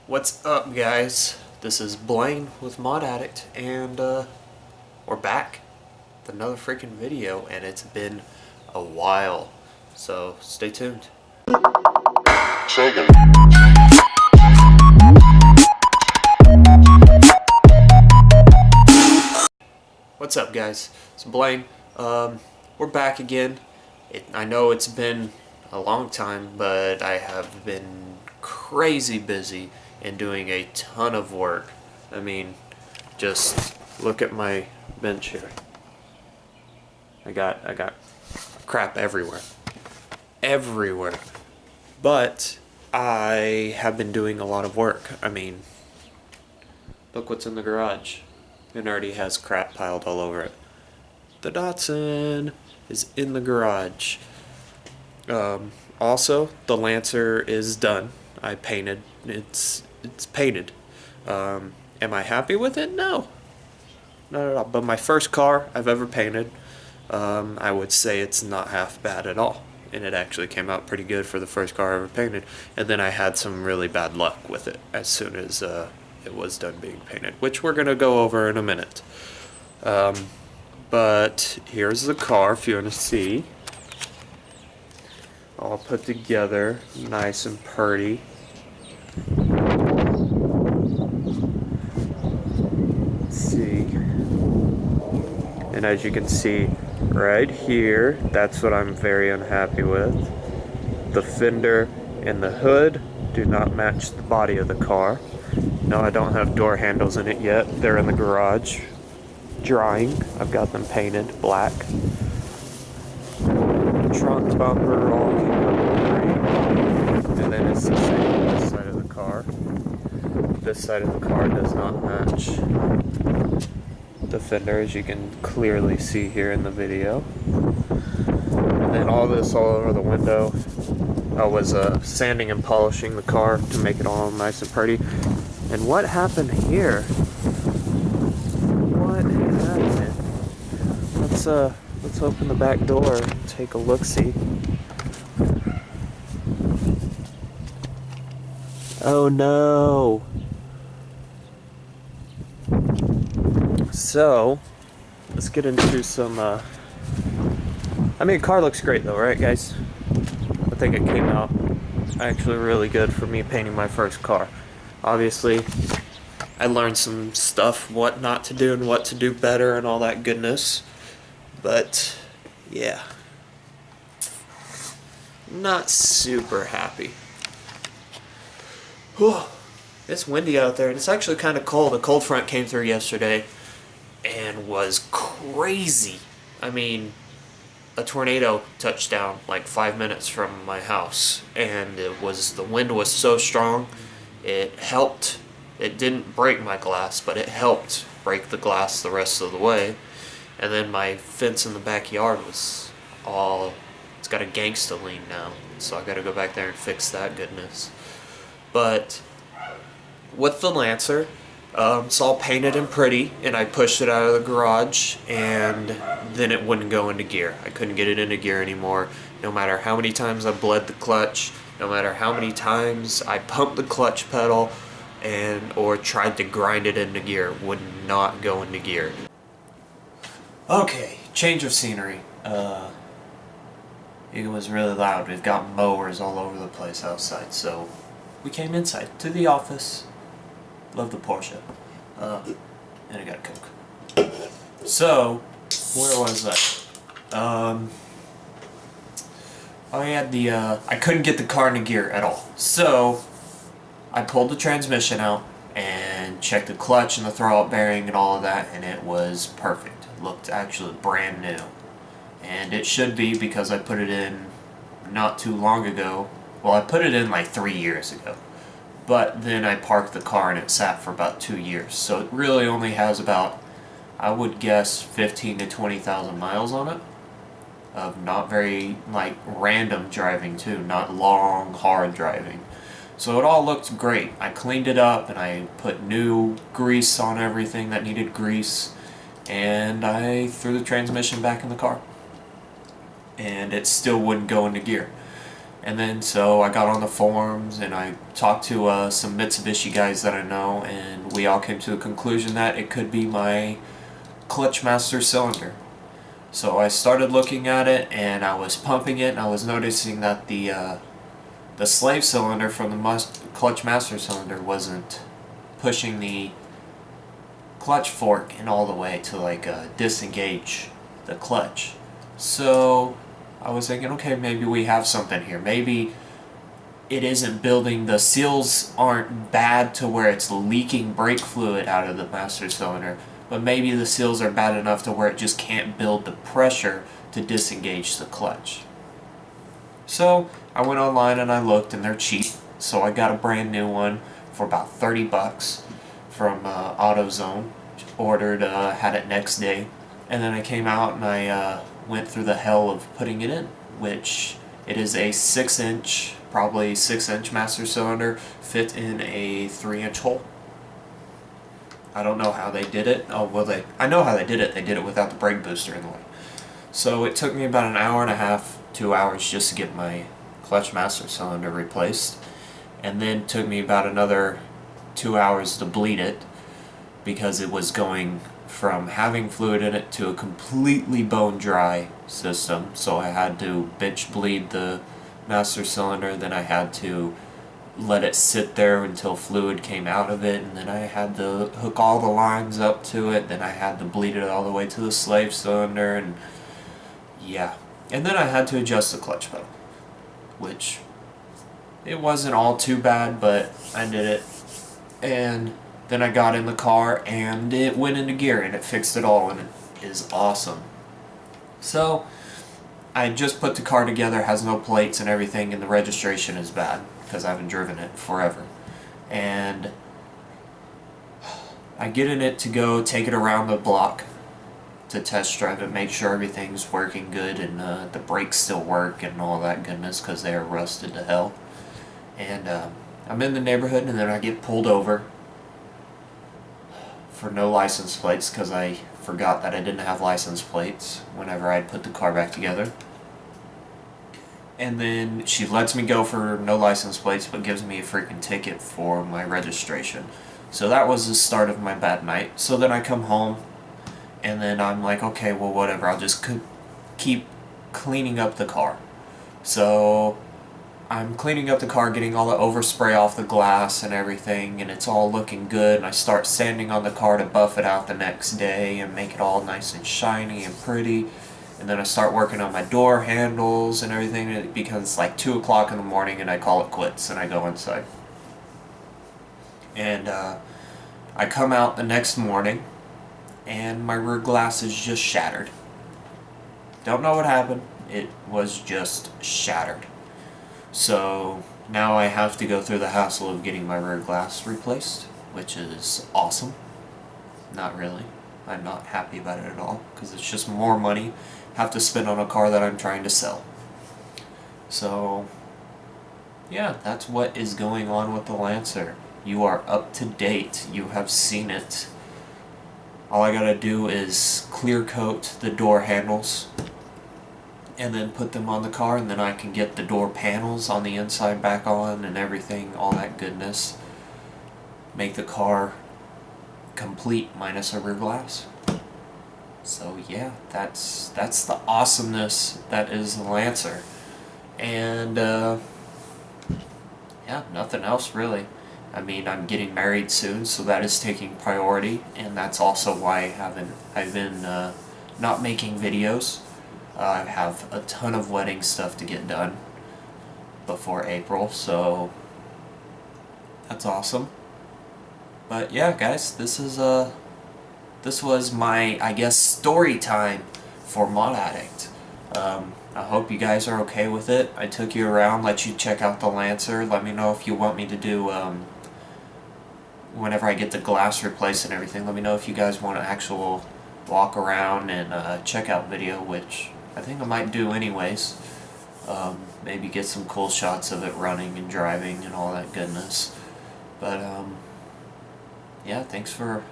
What's up, guys? This is Blaine with Mod Addict, and we're back with another freaking video, and it's been a while, so stay tuned. What's up, guys? It's Blaine. We're back again. I know it's been a long time, but I have been crazy busy and doing a ton of work. I mean, just look at my bench here. I got crap everywhere. Everywhere. But I have been doing a lot of work. I mean, look what's in the garage. It already has crap piled all over it. The Datsun is in the garage. Also, the Lancer is done. I painted. It's painted. Am I happy with it? No. Not at all. But my first car I've ever painted, I would say it's not half bad at all. And it actually came out pretty good for the first car I ever painted. And then I had some really bad luck with it as soon as it was done being painted, which we're going to go over in a minute. But here's the car, if you want to see. All put together, nice and pretty. Let's see. And as you can see right here, that's what I'm very unhappy with. The fender and the hood do not match the body of the car. No, I don't have door handles in it yet. They're in the garage, drying. I've got them painted black. The trunk bumper all came out green. And then it's the same on this side of the car. This side of the car does not match the fender, as you can clearly see here in the video. And then all this all over the window. I was sanding and polishing the car to make it all nice and pretty. And what happened here? What happened? Let's open the back door and take a look-see. Oh no! So, let's get into some, I mean, the car looks great though, right guys? I think it came out actually really good for me painting my first car. Obviously, I learned some stuff, what not to do and what to do better and all that goodness. But, yeah. Not super happy. Whew. It's windy out there and it's actually kind of cold. A cold front came through yesterday and was crazy. I mean, a tornado touched down like 5 minutes from my house, and the wind was so strong, it helped. It didn't break my glass, but it helped break the glass the rest of the way. And then my fence in the backyard it's got a gangsta lean now, so I gotta go back there and fix that goodness. But with the Lancer, it's all painted and pretty, and I pushed it out of the garage, and then it wouldn't go into gear. I couldn't get it into gear anymore. No matter how many times I bled the clutch, no matter how many times I pumped the clutch pedal or tried to grind it into gear, it would not go into gear. Okay, change of scenery. It was really loud. We've got mowers all over the place outside, so we came inside to the office. Love the Porsche. And I got a Coke. So, where was I? I couldn't get the car into gear at all. So, I pulled the transmission out and checked the clutch and the throwout bearing and all of that, and it was perfect. It looked actually brand new. And it should be, because I put it in not too long ago. Well, I put it in like 3 years ago. But then I parked the car and it sat for about 2 years. So it really only has about, I would guess, 15 to 20,000 miles on it. Of not very, like, random driving too. Not long, hard driving. So it all looked great. I cleaned it up and I put new grease on everything that needed grease. And I threw the transmission back in the car. And it still wouldn't go into gear. And then so I got on the forums and I talked to some Mitsubishi guys that I know, and we all came to the conclusion that it could be my clutch master cylinder. So I started looking at it and I was pumping it, and I was noticing that the slave cylinder from the clutch master cylinder wasn't pushing the clutch fork in all the way to like disengage the clutch. So I was thinking, okay, maybe we have something here. Maybe it isn't building, the seals aren't bad to where it's leaking brake fluid out of the master cylinder, but maybe the seals are bad enough to where it just can't build the pressure to disengage the clutch. So I went online and I looked, and they're cheap, so I got a brand new one for about 30 bucks from AutoZone. Ordered, had it next day, and then I came out and I went through the hell of putting it in, which it is a 6-inch, probably 6-inch master cylinder, fit in a 3-inch hole. I don't know how they did it. Oh, well, I know how they did it. They did it without the brake booster in the way. So it took me about an hour and a half, 2 hours just to get my clutch master cylinder replaced, and then took me about another 2 hours to bleed it, because it was going from having fluid in it to a completely bone dry system. So I had to bench bleed the master cylinder, then I had to let it sit there until fluid came out of it, and then I had to hook all the lines up to it, then I had to bleed it all the way to the slave cylinder, and yeah. And then I had to adjust the clutch pedal, which it wasn't all too bad, but I did it. And then I got in the car and it went into gear and it fixed it all, and it is awesome. So I just put the car together, has no plates and everything, and the registration is bad because I haven't driven it forever. And I get in it to go take it around the block to test drive it, make sure everything's working good and the brakes still work and all that goodness, because they are rusted to hell. And I'm in the neighborhood, and then I get pulled over for no license plates because I forgot that I didn't have license plates whenever I put the car back together. And then she lets me go for no license plates, but gives me a freaking ticket for my registration. So that was the start of my bad night. So then I come home, and then I'm like, okay, well, whatever, I'll just keep cleaning up the car. So I'm cleaning up the car, getting all the overspray off the glass and everything, and it's all looking good, and I start sanding on the car to buff it out the next day and make it all nice and shiny and pretty. And then I start working on my door handles and everything, because it's like 2 o'clock in the morning, and I call it quits and I go inside. And I come out the next morning and my rear glass is just shattered. Don't know what happened, it was just shattered. So now I have to go through the hassle of getting my rear glass replaced, which is awesome. Not really. I'm not happy about it at all, because it's just more money I have to spend on a car that I'm trying to sell. So yeah, that's what is going on with the Lancer. You are up to date. You have seen it. All I gotta do is clear coat the door handles and then put them on the car, and then I can get the door panels on the inside back on and everything, all that goodness. Make the car complete minus a rear glass. So yeah, that's the awesomeness that is the Lancer. And yeah, nothing else really. I mean, I'm getting married soon, so that is taking priority, and that's also why I've been not making videos. I have a ton of wedding stuff to get done before April, so that's awesome. But yeah, guys, this was my, I guess, story time for Mod Addict. I hope you guys are okay with it. I took you around, let you check out the Lancer. Let me know if you want me to do, whenever I get the glass replaced and everything, let me know if you guys want an actual walk around and check out video, which I think I might do anyways. Maybe get some cool shots of it running and driving and all that goodness. But yeah, thanks for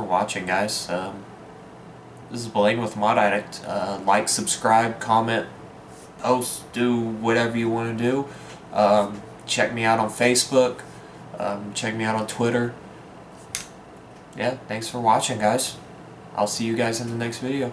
watching, guys. This is Blaine with Mod Addict. Like, subscribe, comment, post, do whatever you want to do. Check me out on Facebook. Check me out on Twitter. Yeah, thanks for watching, guys. I'll see you guys in the next video.